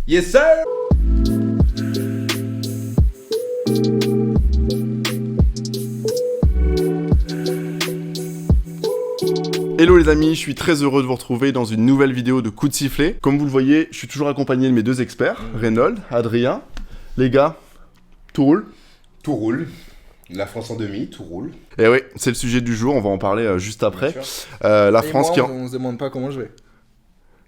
Yes sir. Hello les amis, je suis très heureux de vous retrouver dans une nouvelle vidéo de Coup de sifflet. Comme vous le voyez, je suis toujours accompagné de mes deux experts, Reynold, Adrien. Les gars, tout roule? Tout roule. La France en demi, tout roule. Et oui, c'est le sujet du jour, on va en parler juste après. La France qui... On se demande pas comment je vais.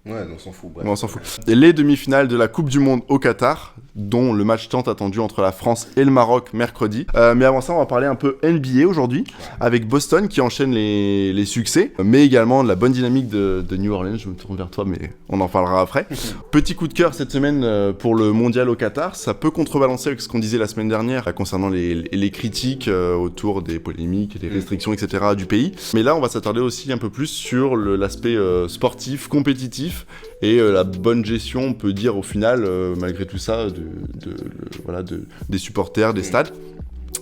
Ouais, on s'en fout. Bref. On s'en fout. Et les demi-finales de la Coupe du Monde au Qatar, dont le match tant attendu entre la France et le Maroc mercredi. Mais avant ça, on va parler un peu NBA aujourd'hui, avec Boston qui enchaîne les succès, mais également de la bonne dynamique de New Orleans. Je me tourne vers toi, mais on en parlera après. Petit coup de cœur cette semaine pour le mondial au Qatar. Ça peut contrebalancer avec ce qu'on disait la semaine dernière concernant les critiques autour des polémiques, des restrictions, etc. du pays. Mais là, on va s'attarder aussi un peu plus sur l'aspect sportif, compétitif, et la bonne gestion, on peut dire au final, malgré tout ça, des supporters, des stades.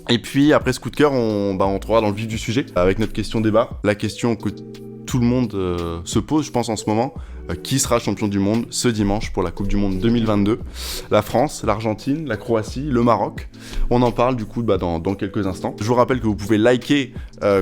Et puis après ce coup de cœur, on rentrera dans le vif du sujet avec notre question débat. La question que tout le monde se pose, je pense, en ce moment. Qui sera champion du monde ce dimanche pour la Coupe du Monde 2022? La France, l'Argentine, la Croatie, le Maroc. On en parle du coup dans quelques instants. Je vous rappelle que vous pouvez liker,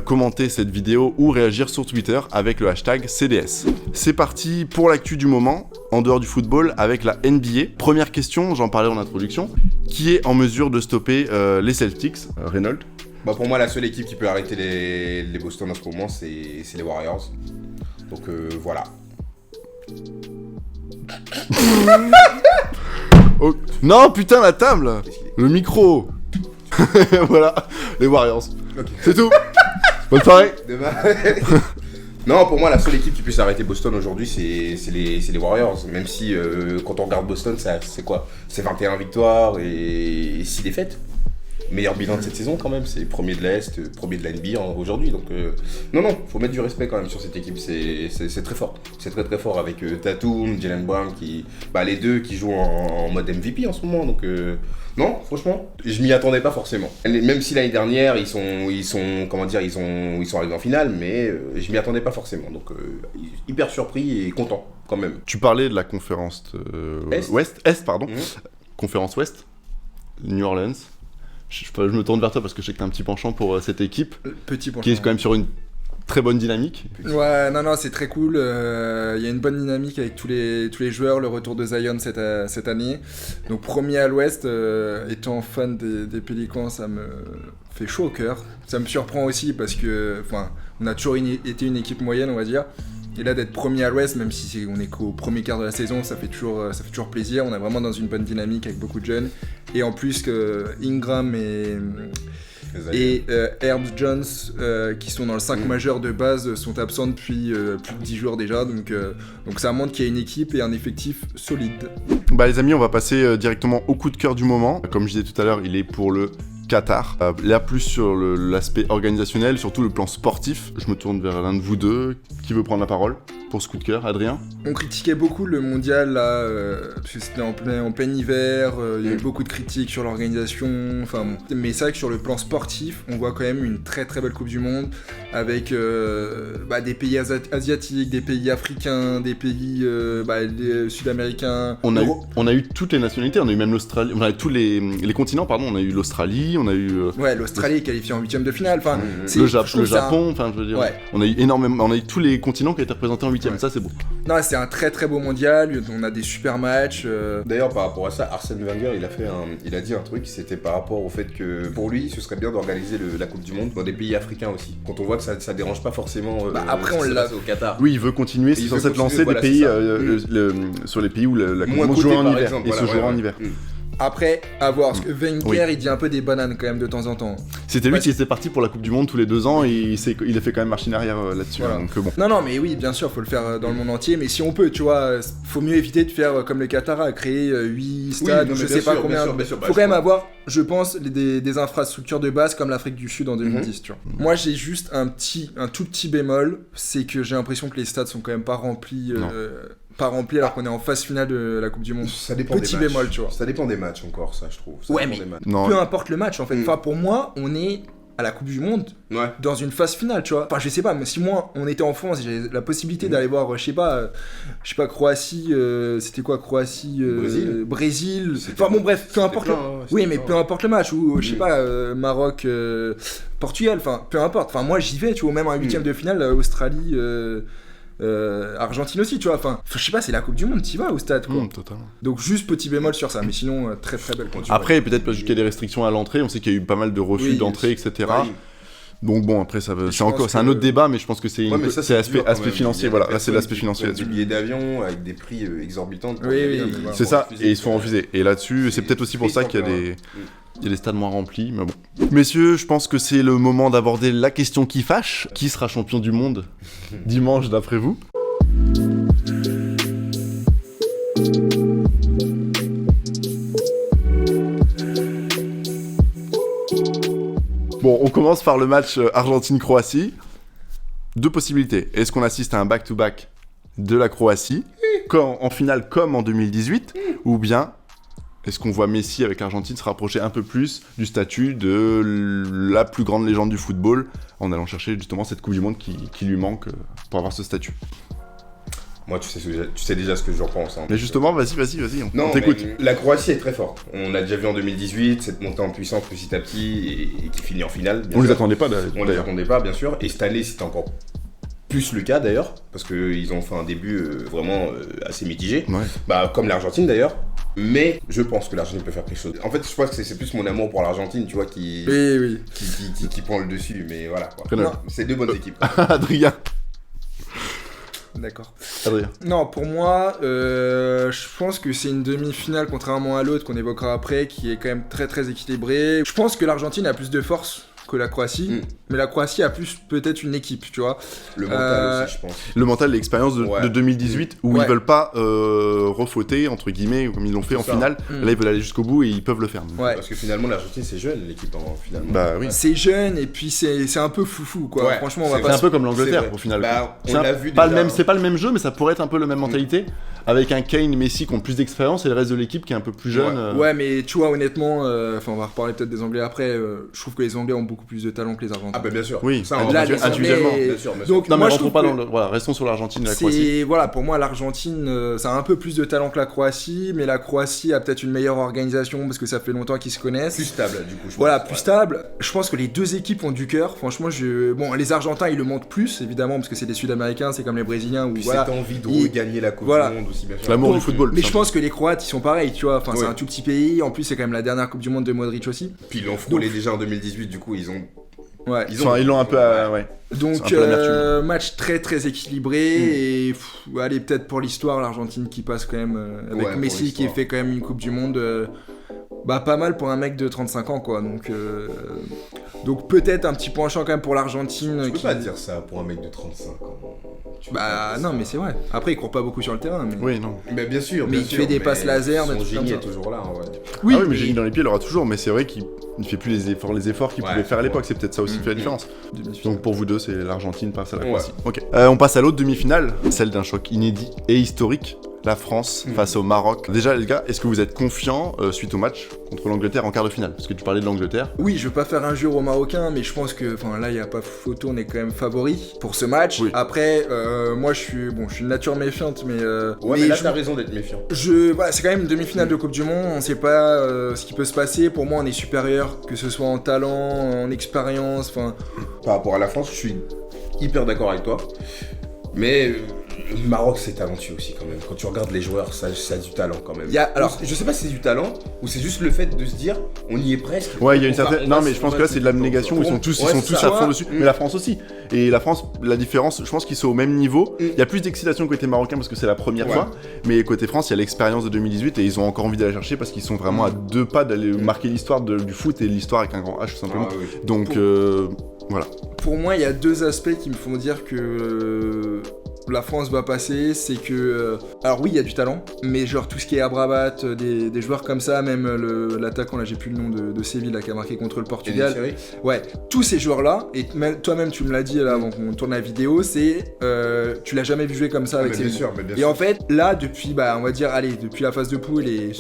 commenter cette vidéo ou réagir sur Twitter avec le hashtag CDS. C'est parti pour l'actu du moment, en dehors du football, avec la NBA. Première question, j'en parlais en introduction. Qui est en mesure de stopper les Celtics? Reynold? Pour moi, la seule équipe qui peut arrêter les Boston en ce moment, c'est les Warriors. Donc voilà. Oh. Non, putain, la table! Le micro! Voilà, les Warriors. Okay. C'est tout! Bonne soirée! Non, pour moi, la seule équipe qui puisse arrêter Boston aujourd'hui, c'est les Warriors. Même si, quand on regarde Boston, c'est quoi? C'est 21 victoires et 6 défaites. Meilleur bilan de cette saison quand même, c'est premier de l'Est, premier de la NBA aujourd'hui. Donc non, faut mettre du respect quand même sur cette équipe, c'est très fort. C'est très fort avec Tatum, Jaylen Brown, les deux qui jouent en mode MVP en ce moment. Donc non, franchement, je m'y attendais pas forcément. Même si l'année dernière ils sont arrivés en finale, mais je m'y attendais pas forcément. Donc hyper surpris et content quand même. Tu parlais de la conférence Est, pardon. Conférence Ouest, New Orleans. Je me tourne vers toi parce que je sais que t'as un petit penchant pour cette équipe. Petit penchant. Qui est quand même sur une très bonne dynamique. Ouais, non, c'est très cool. Il y a une bonne dynamique avec tous les joueurs, le retour de Zion cette année. Donc premier à l'Ouest, étant fan des Pélicans, ça me fait chaud au cœur. Ça me surprend aussi parce que, on a toujours été une équipe moyenne, on va dire. Et là, d'être premier à l'Ouest, même si on est qu'au premier quart de la saison, ça fait toujours plaisir. On est vraiment dans une bonne dynamique avec beaucoup de jeunes. Et en plus que Ingram et Herb Jones, qui sont dans le 5 majeur de base, sont absents depuis plus de 10 jours déjà. Donc ça montre qu'il y a une équipe et un effectif solide. Les amis, on va passer directement au coup de cœur du moment. Comme je disais tout à l'heure, il est pour le Qatar. Là, plus sur l'aspect organisationnel, surtout le plan sportif. Je me tourne vers l'un de vous deux. Qui veut prendre la parole pour ce coup de cœur? Adrien? On critiquait beaucoup le mondial là, parce que c'était en plein hiver, il y avait beaucoup de critiques sur l'organisation, mais c'est vrai que sur le plan sportif, on voit quand même une très très belle Coupe du Monde, avec des pays asiatiques, des pays africains, des pays sud-américains. On a eu toutes les nationalités, on a eu même l'Australie, on a eu tous les continents, pardon, on a eu l'Australie, on a eu... l'Australie est qualifiée en 8ème de finale, le Japon, je veux dire, on a eu énormément, on a eu tous les continents qui étaient représentés en 8ème, ça c'est beau. Non, c'est un très très beau mondial, on a des super matchs. D'ailleurs, par rapport à ça, Arsène Wenger, il a dit un truc, c'était par rapport au fait que pour lui, ce serait bien d'organiser la Coupe du Monde dans des pays africains aussi. Quand on voit que ça dérange pas forcément après on l'a au Qatar. Oui, il veut continuer, c'est censé être lancé des pays sur les pays où la Coupe du Monde joue en hiver, et se jouera en hiver. Après, à voir, parce que Wenger, il dit un peu des bananes quand même de temps en temps. C'était lui qui était parti pour la Coupe du Monde tous les 2 ans, et il a fait quand même machine arrière là-dessus. Voilà. Donc bon. Non, mais oui, bien sûr, faut le faire dans le monde entier, mais si on peut, tu vois, faut mieux éviter de faire comme le Qatar, à créer 8 stades, je sais pas combien. Faut quand même avoir, je pense, des infrastructures de base comme l'Afrique du Sud en 2010, tu vois. Moi, j'ai juste un tout petit bémol, c'est que j'ai l'impression que les stades sont quand même pas remplis. Alors qu'on est en phase finale de la Coupe du Monde. Ça dépend Petit des matchs. Bémol, tu vois. Ça dépend des matchs encore, ça je trouve. Mais peu importe le match en fait. Pour moi, on est à la Coupe du Monde Ouais. dans une phase finale, tu vois. Enfin, je sais pas, mais si moi, on était en France et j'avais la possibilité d'aller voir, je sais pas, Croatie, c'était quoi, Croatie, Brésil. Enfin, bon, bref, peu importe. Oui, mais peu importe le match, ou je sais pas, Maroc, Portugal, enfin, peu importe. Enfin, moi, j'y vais, tu vois, même en 8ème de finale, Australie. Argentine aussi, tu vois. Enfin, je sais pas, c'est la Coupe du Monde, t'y vas au stade, quoi. Totalement. Donc, juste petit bémol sur ça, mais sinon, très très belle Coupe du Monde. Après, peut-être parce qu'il y a des restrictions à l'entrée, on sait qu'il y a eu pas mal de refus d'entrée, etc. Ouais. Donc bon, après, c'est un autre débat, mais je pense que c'est dur, aspect financier. Voilà, là, c'est l'aspect financier Des là-dessus. billets d'avion avec des prix exorbitants. Oui, C'est ça, et ils se font refuser. Et là-dessus, c'est peut-être aussi pour ça qu'il y a des stades moins remplis, mais bon. Messieurs, je pense que c'est le moment d'aborder la question qui fâche. Qui sera champion du monde dimanche, d'après vous ? Bon, on commence par le match Argentine-Croatie. Deux possibilités. Est-ce qu'on assiste à un back-to-back de la Croatie, en finale comme en 2018, ou bien est-ce qu'on voit Messi avec l'Argentine se rapprocher un peu plus du statut de la plus grande légende du football en allant chercher justement cette Coupe du Monde qui lui manque pour avoir ce statut? Moi, tu sais déjà ce que j'en pense. Hein. Mais justement, vas-y, on t'écoute. La Croatie est très forte. On l'a déjà vu en 2018, cette montée en puissance petit à petit et qui finit en finale. On les attendait pas On les attendait pas, bien sûr. Et cette année, c'était encore plus le cas d'ailleurs, parce qu'ils ont fait un début vraiment assez mitigé. Ouais. Bah, comme l'Argentine d'ailleurs. Mais je pense que l'Argentine peut faire quelque chose. En fait, je pense que c'est plus mon amour pour l'Argentine, tu vois, qui prend le dessus. Mais voilà, quoi. Non, c'est deux bonnes équipes. Adrien. D'accord. Adrien. Non, pour moi, je pense que c'est une demi-finale, contrairement à l'autre qu'on évoquera après, qui est quand même très très équilibrée. Je pense que l'Argentine a plus de force que la Croatie, mais la Croatie a plus peut-être une équipe, tu vois. Le mental aussi, je pense. Le mental, l'expérience de 2018, où ils veulent pas refauter, entre guillemets, comme ils l'ont fait en finale. Là, ils veulent aller jusqu'au bout et ils peuvent le faire. Ouais. Parce que finalement, l'Argentine, c'est jeune, l'équipe, finalement. Bah oui. C'est jeune, et puis c'est un peu foufou, quoi. Ouais, franchement, c'est un peu comme l'Angleterre, au final. Bah, on l'a vu pas déjà. c'est pas le même jeu, mais ça pourrait être un peu la même mentalité, avec un Kane, Messi qui ont plus d'expérience et le reste de l'équipe qui est un peu plus jeune. Ouais, mais tu vois, honnêtement, on va reparler peut-être des Anglais après, je trouve que les Anglais ont beaucoup plus de talent que les Argentins. Ah bah bien sûr. Oui, ça, individuellement. Bien sûr. Donc, Non, mais moi, rentrons pas restons sur l'Argentine et la Croatie. Voilà, pour moi, l'Argentine, ça a un peu plus de talent que la Croatie, mais la Croatie a peut-être une meilleure organisation parce que ça fait longtemps qu'ils se connaissent. Plus stable, du coup. Plus stable. Je pense que les deux équipes ont du cœur. Franchement, bon, les Argentins, ils le montrent plus, évidemment, parce que c'est des Sud-Américains, c'est comme les Brésiliens. Puis cette envie de regagner la Coupe du Monde aussi, bien sûr. L'amour du football. Mais je pense que les Croates, ils sont pareils, tu vois. Enfin, c'est un tout petit pays. En plus, c'est quand même la dernière Coupe du Monde de Modric aussi. Puis ils l'ont frôlé déjà en 2018, du coup, ils ont. Ouais. Ils l'ont un peu. Donc match très très équilibré et allez, peut-être pour l'histoire, l'Argentine qui passe quand même avec Messi qui fait quand même une Coupe du Monde pas mal pour un mec de 35 ans, quoi. Donc peut-être un petit penchant quand même pour l'Argentine. Tu peux pas dire ça pour un mec de 35 ans. Non, mais c'est vrai. Après, il court pas beaucoup sur le terrain. Mais... Oui, non. Mais bien sûr. Mais il fait des passes laser. Son génie est toujours là, en vrai. Oui, mais génie dans les pieds, il aura toujours. Mais c'est vrai qu'il ne fait plus les efforts qu'il pouvait faire à l'époque. C'est peut-être ça aussi qui fait la différence. Donc pour vous deux, c'est l'Argentine passe à la Croatie. Ok. On passe à l'autre demi-finale, celle d'un choc inédit et historique. La France face au Maroc. Déjà, les gars, est-ce que vous êtes confiants suite au match contre l'Angleterre en quart de finale? Parce que tu parlais de l'Angleterre. Oui, je veux pas faire injure aux Marocains, mais je pense que, là, il y a pas photo, on est quand même favori pour ce match. Oui. Après, moi, je suis une nature méfiante, mais. Mais là, t'as raison d'être méfiant. C'est quand même une demi-finale de Coupe du Monde. On sait pas ce qui peut se passer. Pour moi, on est supérieur, que ce soit en talent, en expérience, Par rapport à la France, je suis hyper d'accord avec toi. Mais. Le Maroc, c'est talentueux aussi quand même. Quand tu regardes les joueurs, ça a du talent quand même. Alors, je sais pas si c'est du talent ou c'est juste le fait de se dire, on y est presque. Ouais, il y a une certaine. Non, mais je pense que là, c'est de l'abnégation. Ils sont tous à fond dessus. Mais la France aussi. Et la France, la différence, je pense qu'ils sont au même niveau. Il y a plus d'excitation côté marocain parce que c'est la première fois. Mais côté France, il y a l'expérience de 2018 et ils ont encore envie d'aller chercher parce qu'ils sont vraiment à 2 pas d'aller marquer l'histoire du foot et l'histoire avec un grand H tout simplement. Donc, voilà. Pour moi, il y a 2 aspects qui me font dire que. La France va passer, c'est que... alors oui, il y a du talent, mais genre tout ce qui est Abrabat, des joueurs comme ça, même l'attaquant, là j'ai plus le nom de Séville, là, qui a marqué contre le Portugal. Ouais, tous ces joueurs-là, et toi-même tu me l'as dit là avant qu'on tourne la vidéo, c'est... tu l'as jamais vu jouer comme ça avec Séville. Et en fait, là, depuis, on va dire, depuis la phase de poule et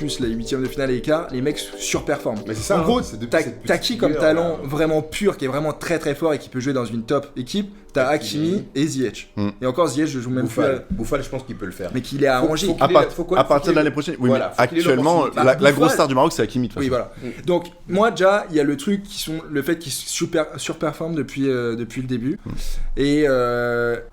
plus les huitièmes de finale et les quarts, les mecs surperforment. Mais c'est ça, en gros, c'est depuis t'as cette t'as petite qui comme lueur, talent là. vraiment pur, qui est vraiment très très fort et qui peut jouer dans une top équipe? T'as Hakimi et Ziyech. Et encore Ziyech, je joue même plus. Bouffal, je pense qu'il peut le faire. Mais qu'il est arrangé. Faut À, qu'il ait- part- faut quoi- à faut partir qu'il de ait- l'année prochaine. Oui, Voilà, mais faut qu'il ait actuellement, l'opportunité. la Bouffal- grosse star du Maroc, c'est Hakimi. de toute Oui, façon. voilà. Donc, moi, déjà, il y a le truc le fait qu'ils surperforment depuis le début. Et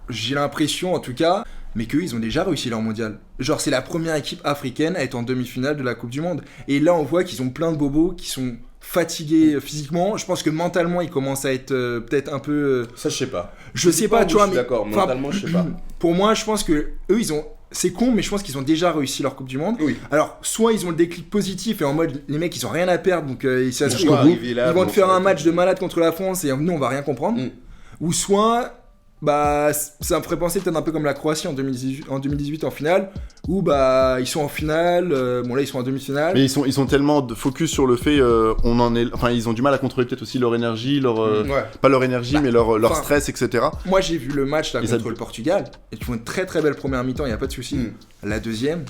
j'ai l'impression, en tout cas, mais qu'eux, ils ont déjà réussi leur mondial. Genre, c'est la première équipe africaine à être en demi-finale de la Coupe du Monde. Et là, on voit qu'ils ont plein de bobos qui sont fatigués physiquement. Je pense que mentalement, ils commencent à être peut-être un peu. Ça, je sais pas. Je sais pas, tu vois, Je suis d'accord, enfin, mentalement, je sais pas. Pour moi, je pense que eux, ils ont. C'est con, mais je pense qu'ils ont déjà réussi leur Coupe du Monde. Oui. Alors, soit ils ont le déclic positif et en mode les mecs ils ont rien à perdre, donc ça se Ils vont trouve, arriver là, ils vont te faire ça va un être- match de malade contre la France et nous on va rien comprendre. Ou soit, bah ça me ferait penser peut-être un peu comme la Croatie en 2018 en finale, où bah ils sont en finale, bon là ils sont en demi-finale. Mais ils sont tellement focus sur le fait, enfin ils ont du mal à contrôler peut-être aussi leur énergie, Ouais. pas leur énergie, mais leur enfin, stress, etc. Moi j'ai vu le match là Et ça- contre le Portugal, et tu vois une très très belle première mi-temps, il y a pas de souci. La deuxième,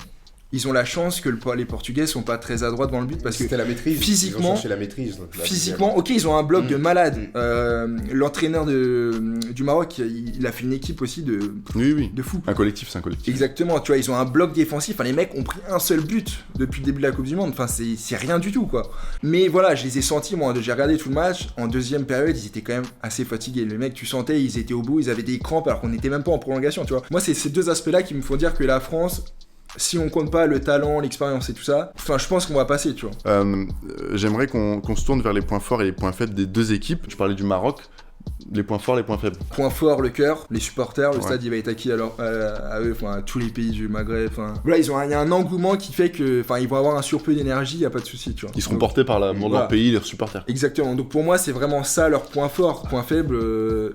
ils ont la chance que les Portugais sont pas très adroits devant le but parce que C'était la maîtrise. physiquement- Ils ont cherché la maîtrise. donc, la physiquement, ok, ils ont un bloc de malades. Mm. L'entraîneur du Maroc, il a fait une équipe aussi de Oui. fou. Un collectif, c'est un collectif. Exactement, tu vois, ils ont un bloc défensif. Enfin, les mecs ont pris un seul but depuis le début de la Coupe du Monde. Enfin, c'est rien du tout, quoi. Mais voilà, je les ai sentis, moi. J'ai regardé tout le match. En deuxième période, ils étaient quand même assez fatigués. Les mecs, tu sentais, ils étaient au bout, ils avaient des crampes alors qu'on n'était même pas en prolongation, tu vois. Moi, c'est ces deux aspects-là qui me font dire que la France, si on compte pas le talent, l'expérience et tout ça, enfin, je pense qu'on va passer, tu vois. J'aimerais qu'on se tourne vers les points forts et les points faibles des deux équipes. Je parlais du Maroc. Les points forts, les points faibles. Point fort, le cœur, les supporters, le Ouais. stade il va être acquis à eux, enfin à tous les pays du Maghreb. Enfin, voilà, il y a un engouement qui fait que, enfin, ils vont avoir un surplus d'énergie, y a pas de souci, tu vois. Ils seront Donc, portés par l'amour de voilà. leur pays, leurs supporters. Exactement. Donc pour moi, c'est vraiment ça leur point fort. Point faible,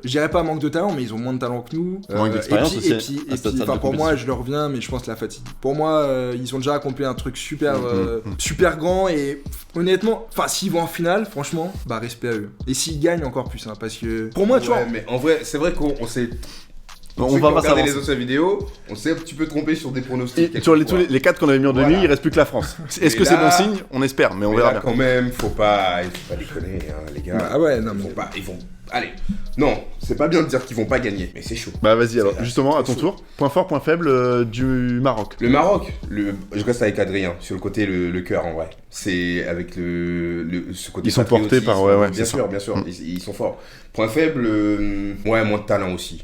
je dirais pas manque de talent, mais ils ont moins de talent que nous. Manque d'expérience et aussi, puis, à ce stade enfin de pour moi, compétition. je leur reviens, mais je pense la fatigue. Pour moi, ils ont déjà accompli un truc super grand et honnêtement, enfin s'ils vont en finale, franchement, bah respect à eux. Et s'ils gagnent encore plus, hein, parce que pour moi, tu vois. Ouais, mais en vrai, c'est vrai qu'on sait. On Ceux va qui ont pas regardé les s'avancer. autres vidéos, on sait que tu peux te tromper sur des pronostics. Et sur tous quelquefois. les 4 qu'on avait mis en demi, Voilà. il reste plus que la France. Est-ce Mais que c'est là- bon signe? On espère, mais on Mais verra là, bien. quand même, il faut pas déconner, hein, les gars. Ah ouais, non Ils mais. vont pas, ils vont. Allez, non, c'est pas bien de dire qu'ils vont pas gagner, mais c'est chaud. Bah vas-y alors, C'est- justement à ton c'est tour, point fort, point faible du Maroc. Le Maroc, je reste avec Adrien sur le côté le cœur en vrai. C'est avec ce côté. Ils sont portés patriotisme, par- ouais, bien c'est sûr, ça. bien sûr, Mm. ils sont forts. Point faible, ouais, moins de talent aussi,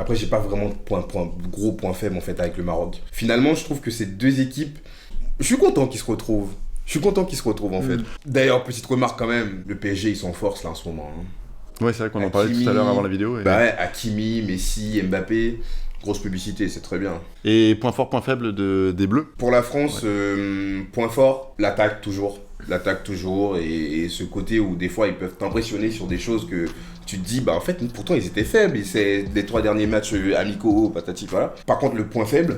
Après, j'ai pas vraiment de gros point faible en fait avec le Maroc. Finalement, je trouve que ces deux équipes, je suis content qu'ils se retrouvent. En fait. D'ailleurs, petite remarque quand même, le PSG ils sont en force là en ce moment. Hein. Ouais, c'est vrai qu'on en parlait tout à l'heure avant la vidéo. Bah ouais, Hakimi, Messi, Mbappé, grosse publicité, c'est très bien. Et point fort, point faible des Bleus. Pour la France, point fort, l'attaque toujours. Et ce côté où des fois ils peuvent t'impressionner sur des choses que tu te dis, bah en fait, pourtant ils étaient faibles, c'est les 3 derniers matchs amicaux, patati, voilà. Par contre, le point faible,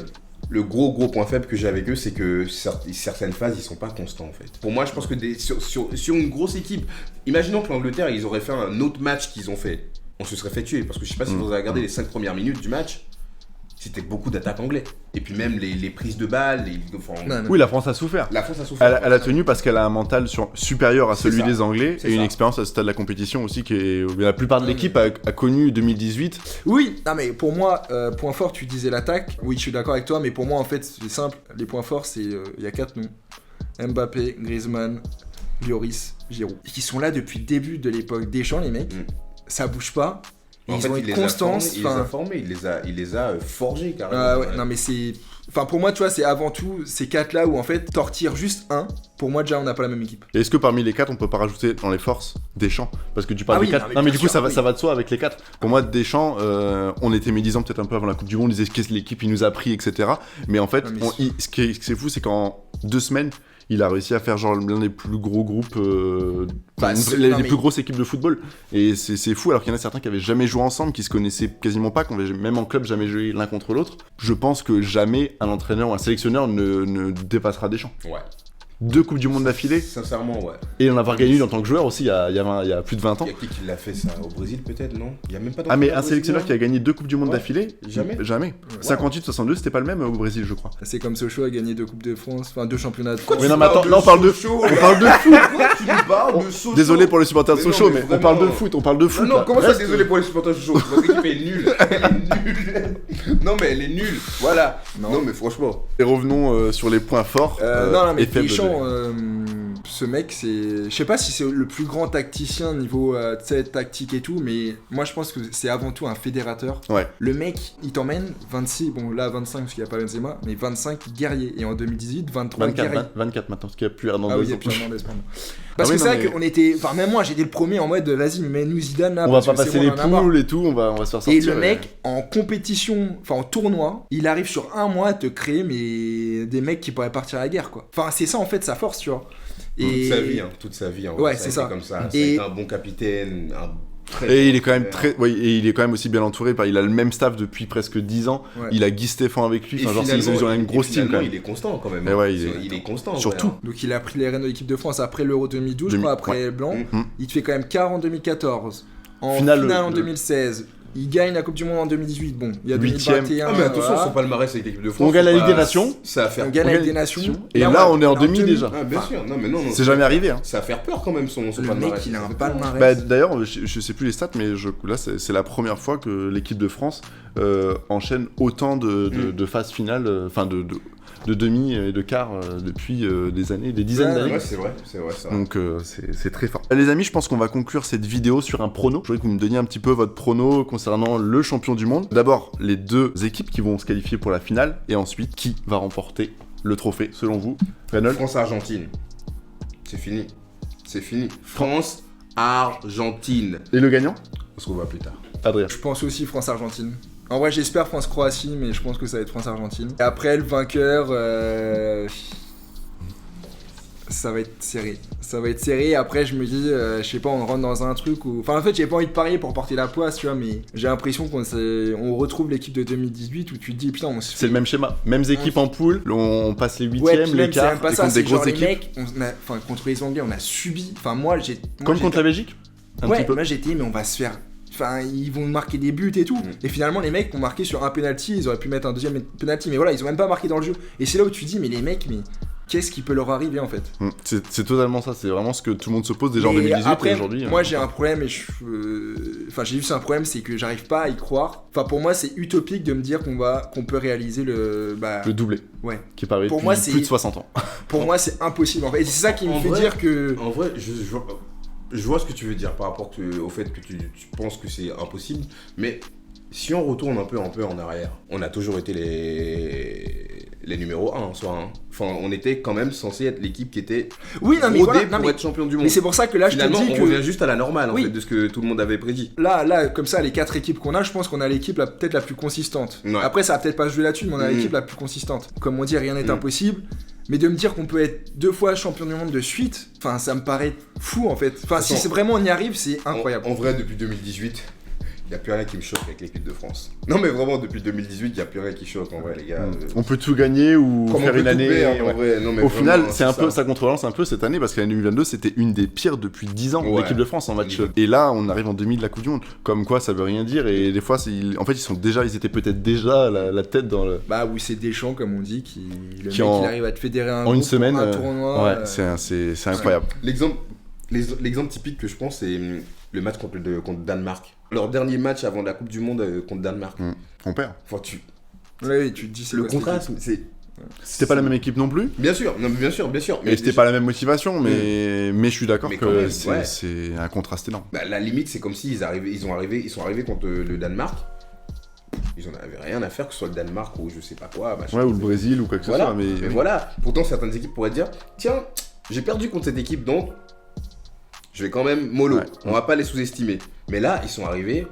le gros point faible que j'ai avec eux, c'est que certaines phases ils sont pas constants en fait. Pour moi, je pense que sur une grosse équipe, imaginons que l'Angleterre ils auraient fait un autre match qu'ils ont fait, on se serait fait tuer parce que je sais pas si vous avez regardé les 5 premières minutes du match. C'était beaucoup d'attaques anglais. Et puis même les prises de balles, Non. Oui, la France a souffert. la France a souffert. Elle a tenu parce qu'elle a un mental supérieur à C'est celui ça. des Anglais C'est et une ça. expérience à ce stade de la compétition aussi la plupart de l'équipe a connu 2018. Oui, non mais pour moi, point fort, tu disais l'attaque. Oui, je suis d'accord avec toi, mais pour moi, en fait, c'est simple. Les points forts, c'est il y a 4 noms. Mbappé, Griezmann, Lloris, Giroud. Qui sont là depuis le début de l'époque Deschamps, les mecs. Ça bouge pas. En Ils fait, ont il une les constance. a formés, il les a forgés carrément. Ouais, non mais c'est... Enfin pour moi, tu vois, c'est avant tout ces 4 là où en fait, t'en retires juste un. Pour moi, déjà, on n'a pas la même équipe. Et est-ce que parmi les 4, on peut pas rajouter dans les forces Deschamps? Parce que tu parles Ah des oui, 4. non, mais Non, mais bien du coup, sûr, ça va de soi avec les 4. Pour moi, Deschamps, on était médisant peut-être un peu avant la Coupe du Monde, on disait qu'est-ce que l'équipe il nous a pris, etc. Mais en fait, Non, mais ce qui est fou, c'est qu'en 2 semaines, il a réussi à faire genre l'un des plus gros groupes, Bah, les non, mais- plus grosses équipes de football. Et c'est fou, alors qu'il y en a certains qui avaient jamais joué ensemble, qui se connaissaient quasiment pas, qui avaient même en club jamais joué l'un contre l'autre. Je pense que jamais un entraîneur ou un sélectionneur ne dépassera Deschamps. Ouais. 2 Coupes du Monde d'affilée. Sincèrement, ouais. Et en avoir gagné une en tant que joueur aussi il y a plus de 20 ans. Il y a qui l'a fait ça au Brésil peut-être, non? Il y a même pas. Ah mais un sélectionneur qui a gagné 2 Coupes du Monde Ouais. d'affilée? Jamais. Jamais. 58-62, c'était pas le même au Brésil, je crois. C'est comme Sochaux a gagné 2 Coupes de France, enfin 2 championnats de Pourquoi France. Oui, tu non, mais attends, parles là, on parle de Sochaux, On parle de foot. Pourquoi tu nous parles de Sochaux? Désolé pour les supporters de Mais non, Sochaux, mais mais on parle de vraiment. foot, on parle de foot. Non, là. comment ça, Reste- désolé pour les supporters de Sochaux? Votre équipe est nulle. Elle est nulle. Non, mais elle est nulle. Voilà. Non, mais franchement. Et revenons sur les points forts. Non, mais et faibles de- Deschamps, ce mec, c'est. Je sais pas si c'est le plus grand tacticien niveau tu sais, tactique et tout, mais moi je pense que c'est avant tout un fédérateur. Ouais. Le mec, il t'emmène 26, bon là 25 parce qu'il n'y a pas Benzema, mais 25 guerriers. Et en 2018, 23 guerriers. 24 maintenant, parce qu'il n'y a plus Hernandez. Ah oui, il y a en plus plus. Hernandez, pardon. Parce oui, que non, c'est vrai mais- qu'on était. Enfin, même moi j'étais le premier en mode vas-y, mets-nous Zidane là. On va parce pas que c'est passer bon, les on en a marre. poules et tout, on va se faire sortir. Et le mec, en compétition, enfin en tournoi, il arrive sur un mois à te créer mais des mecs qui pourraient partir à la guerre quoi. Enfin c'est ça en fait sa force tu vois. Toute sa vie, hein. Toute sa vie. Ouais, a c'est été ça. Comme ça. Et- C'est un bon capitaine, un très Et bon il est quand même entraîneur. et il est quand même aussi bien entouré. Il a le même staff depuis presque 10 ans. Ouais. Il a Guy Stéphane avec lui. Et Enfin, genre, finalement, ils ont une grosse team quand finalement, même. il est constant quand même. Et ouais, il est- constant. Surtout. ouais, hein. Donc il a pris les rênes de l'équipe de France après l'Euro 2012, je crois, après Blanc. Mhm. Il te fait quand même quart en 2014. En Finale, finale en le- 2016. Il gagne la Coupe du Monde en 2018. Bon, il y a Huitième. 2021. Ah, mais attention, voilà. son palmarès avec l'équipe de France. On gagne la faut Ligue pas- des Nations. Ça va faire On gagne la on Ligue des gagne- Nations. Et là, on est en demi demi déjà. Ah, bien sûr. Non, mais non. C'est jamais arrivé. Hein. Ça va faire peur quand même son Le palmarès. mec, il a Ça un fait peur. palmarès. Bah, d'ailleurs, je sais plus les stats, mais là, c'est la première fois que l'équipe de France enchaîne autant de phases finales, enfin de demi et de quart depuis des années, des dizaines Ouais, d'années. Ouais, c'est vrai. C'est vrai. Donc c'est très fort. Les amis, je pense qu'on va conclure cette vidéo sur un prono. Je voudrais que vous me donniez un petit peu votre prono concernant le champion du monde. D'abord, les 2 équipes qui vont se qualifier pour la finale, et ensuite, qui va remporter le trophée, selon vous? Reynolds? France-Argentine. C'est fini. C'est fini. France-Argentine. Et le gagnant? On se revoit plus tard. Adrien. Je pense aussi France-Argentine. En vrai, j'espère France-Croatie, mais je pense que ça va être France-Argentine. Et après, le vainqueur, ça va être serré. Ça va être serré. Après, je me dis, je sais pas, on rentre dans un truc où. Enfin, en fait, j'ai pas envie de parier pour porter la poisse, tu vois, mais j'ai l'impression on retrouve l'équipe de 2018 où tu te dis, putain, on se C'est le même schéma. Mêmes équipes en poule, on passe les Ouais, huitièmes, puis les même, c'est quarts, même pas et ça, contre des c'est genre grosses les équipes. mecs, enfin, contre les Anglais, on a subi. Enfin, moi, Comme j'ai- contre la Belgique? Un Ouais, petit peu. moi j'étais, mais on va se faire. Enfin, ils vont marquer des buts et tout. Et finalement, les mecs ont marqué sur un penalty, ils auraient pu mettre un deuxième penalty, mais voilà, ils ont même pas marqué dans le jeu. Et c'est là où tu te dis, mais les mecs, mais qu'est-ce qui peut leur arriver en fait? C'est totalement ça, c'est vraiment ce que tout le monde se pose déjà en Mais 2018 après, et aujourd'hui. moi j'ai un problème et enfin j'ai juste un problème, c'est que j'arrive pas à y croire. Enfin pour moi c'est utopique de me dire qu'on peut réaliser le doublé, ouais. qui est pareil Pour depuis moi, c'est- plus de 60 ans. Pour moi c'est impossible en fait. Et c'est ça qui me En fait vrai- dire que En vrai, je vois ce que tu veux dire par rapport au fait que tu penses que c'est impossible, mais si on retourne un peu en arrière, on a toujours été les numéros 1 en soi. Hein. Enfin, on était quand même censé être l'équipe qui était oui non mais rodée voilà, pour non, mais, être champion du monde. mais c'est pour ça que là Finalement, je te dis on que revient juste à la normale Oui. en fait, de ce que tout le monde avait prédit. là, comme ça, les 4 équipes qu'on a, je pense qu'on a l'équipe peut-être la plus consistante. Ouais. Après, ça va peut-être pas jouer là-dessus, mais on a Mhm. l'équipe la plus consistante. Comme on dit, rien n'est Mhm. impossible. Mais de me dire qu'on peut être 2 fois champion du monde de suite, enfin, ça me paraît fou en fait. Enfin, si Attends. c'est vraiment on y arrive, c'est incroyable. En vrai, depuis 2018, il n'y a plus rien qui me choque avec l'équipe de France. Non, mais vraiment, depuis 2018, il n'y a plus rien qui choque en vrai, les gars. On peut tout gagner ou Comme on faire peut une tout année. perdre, en ouais. vrai. Non, mais Au vraiment, final, hein, c'est un peu ça. ça contrebalance un peu cette année parce que l'année 2022 c'était une des pires depuis 10 ans Ouais. l'équipe de France en match. Ouais. Et là, on arrive en demi de la Coupe du Monde. Comme quoi, ça veut rien dire. Et des fois, en fait, ils étaient peut-être déjà la tête dans le. Bah oui, c'est Deschamps, comme on dit, le mec, en- il arrive à te fédérer un en une groupe semaine, pour un tournoi. ouais, c'est incroyable. L'exemple typique que je pense, c'est le match contre Danemark. Leur dernier match avant la Coupe du Monde contre Danemark. On perd. Enfin, Ouais, tu te dis c'est le quoi, cette contraste, c'est. C'était pas la même équipe non plus. Bien sûr, non, mais bien sûr. Et c'était pas la même motivation, mais je suis d'accord Mais quand que même, ouais. c'est un contraste énorme. Bah, la limite, c'est comme s'ils sont arrivés contre le Danemark. Ils en avaient rien à faire, que ce soit le Danemark ou je sais pas quoi. Machin. Ouais, ou le Brésil ou quoi que ce Voilà, soit. mais oui. voilà. Pourtant, certaines équipes pourraient dire tiens, j'ai perdu contre cette équipe, donc je vais quand même mollo. Ouais. On va pas les sous-estimer. Mais là, ils sont arrivés,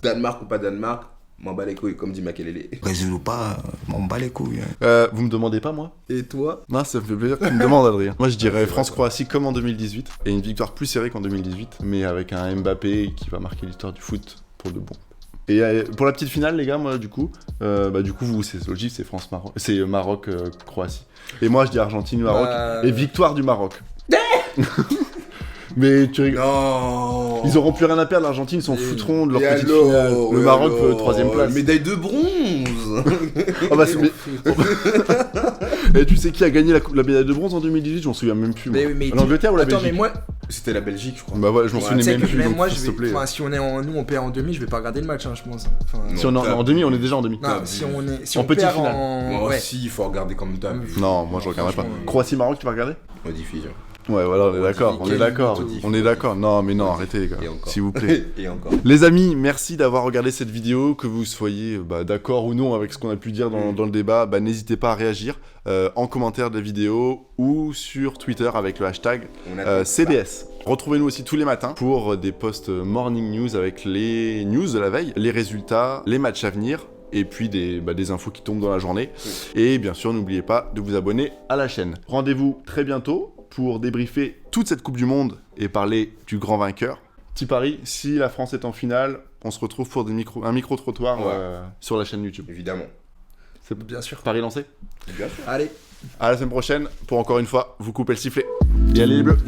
Danemark ou pas Danemark, m'en bats les couilles, comme dit Makelele. Brésil ou pas, m'en bats les couilles. Hein. Vous me demandez pas, moi? Et toi? Non, ça me fait plaisir que tu me demandes, Adrien. Moi, je dirais France-Croatie comme en 2018. Et une victoire plus serrée qu'en 2018, mais avec un Mbappé qui va marquer l'histoire du foot pour de bon. Et pour la petite finale, les gars, moi, du coup, vous, c'est logique, c'est France-Maroc, c'est Maroc-Croatie. Et moi, je dis Argentine-Maroc et victoire du Maroc. Mais tu rigoles. Non. Ils auront plus rien à perdre, l'Argentine, ils s'en foutront de leur petite finale. Le Maroc, 3ème place. Médaille de bronze. Ah bah, et tu sais qui a gagné la médaille de bronze en 2018? Je m'en souviens même plus. Mais L'Angleterre ou la Belgique? mais moi, C'était la Belgique, je crois. Bah ouais, je m'en souvenais même plus. même Donc, moi, s'il te plaît. si on perd en demi, je vais pas regarder le match, hein, je pense. Enfin, Si on est en demi, on est déjà en demi. non, si En on petite perd finale. Moi ouais. aussi, il faut regarder comme t'as vu. Non, moi je regarderai pas. franchement, Croatie-Maroc, tu vas regarder? Rediffusion. Ouais, voilà, on est d'accord, on est d'accord, Rediff. on est d'accord. Non, mais non, arrêtez les gars, Et encore. s'il vous plaît. Et encore. Les amis, merci d'avoir regardé cette vidéo, que vous soyez d'accord ou non avec ce qu'on a pu dire dans le débat, n'hésitez pas à réagir en commentaire de la vidéo ou sur Twitter avec le hashtag CBS. Retrouvez-nous aussi tous les matins pour des posts Morning News avec les news de la veille, les résultats, les matchs à venir, et puis des infos qui tombent dans la journée. Et bien sûr, n'oubliez pas de vous abonner à la chaîne. Rendez-vous très bientôt pour débriefer toute cette Coupe du Monde et parler du grand vainqueur. Petit pari, si la France est en finale, on se retrouve pour un micro-trottoir sur la chaîne YouTube. Évidemment. C'est Bien sûr. pari lancé. Bien sûr. Allez. À la semaine prochaine pour encore une fois vous couper le sifflet. Et allez les bleus.